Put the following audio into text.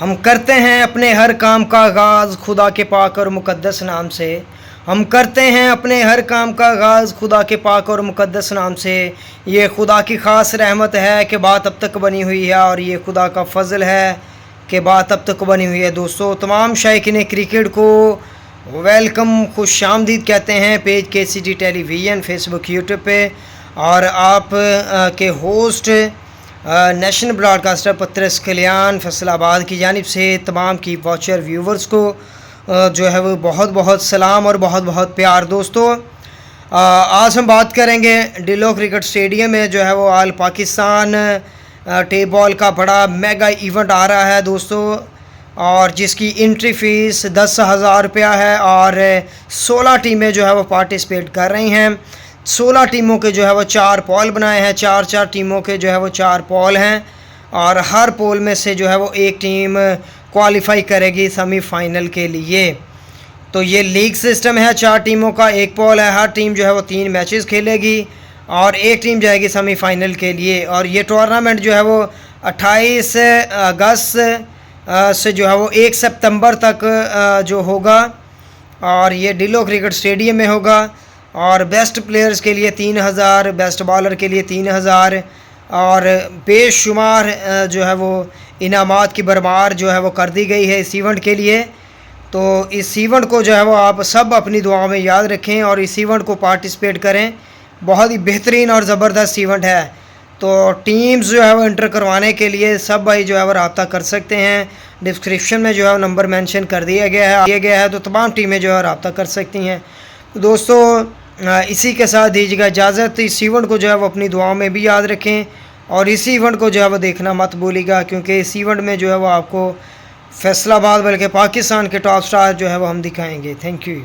हम करते हैं अपने हर काम का आगाज़ खुदा के पाक और मुक़द्दस नाम से। हम करते हैं अपने हर काम का आगाज़ खुदा के पाक और मुक़द्दस नाम से। ये खुदा की ख़ास रहमत है कि बात अब तक बनी हुई है, और ये खुदा का फ़ज़ल है कि बात अब तक बनी हुई है। दोस्तों, तमाम शायकीन क्रिकेट को वेलकम, खुशामदीद कहते हैं page KCT television, Facebook, YouTube पे। और आप के होस्ट नेशनल ब्रॉडकास्टर पत्रस कल्याण फैसलाबाद की जानिब से तमाम की वॉचर व्यूवर्स को जो है वो बहुत बहुत सलाम और बहुत बहुत प्यार। दोस्तों, आज हम बात करेंगे डिलो क्रिकेट स्टेडियम में जो है वो ऑल पाकिस्तान टेप बॉल का बड़ा मेगा इवेंट आ रहा है दोस्तों, और जिसकी एंट्री फ़ीस 10,000 रुपया है, और 16 टीमें जो है वो पार्टिसिपेट कर रही हैं। 16 टीमों के जो है वो 4 पोल बनाए हैं, 4 टीमों के जो है वो 4 पोल हैं, और हर पोल में से जो है वो एक टीम क्वालिफाई करेगी सेमीफाइनल के लिए। तो ये लीग सिस्टम है, 4 टीमों का एक पोल है, हर टीम जो है वो 3 मैचेस खेलेगी और एक टीम जाएगी सेमीफाइनल के लिए। और ये टूर्नामेंट जो है वो 28 अगस्त से जो है वो 1 सितंबर तक जो होगा, और ये डिलो क्रिकेट स्टेडियम में होगा। और बेस्ट प्लेयर्स के लिए 3,000, बेस्ट बॉलर के लिए 3,000, और बेशुमार जो है वो इनामात की भरमार जो है वो कर दी गई है इस इवेंट के लिए। तो इस इवेंट को जो है वो आप सब अपनी दुआओं में याद रखें और इस इवेंट को पार्टिसिपेट करें। बहुत ही बेहतरीन और ज़बरदस्त इवेंट है। तो टीम्स जो है वो इंटर करवाने के लिए सब भाई जो है वो रब्ता कर सकते हैं। डिस्क्रिप्शन में जो है वो नंबर मेंशन कर दिया गया है, तो तमाम टीमें जो है रब्ता कर सकती हैं। तो दोस्तों, इसी के साथ दीजिएगा इजाज़त। इस इवेंट को जो है वो अपनी दुआओं में भी याद रखें, और इस इवेंट को जो है वो देखना मत भूलिएगा, क्योंकि इस इवेंट में जो है वो आपको फैसलाबाद बल्कि पाकिस्तान के टॉप स्टार जो है वो हम दिखाएंगे। Thank you.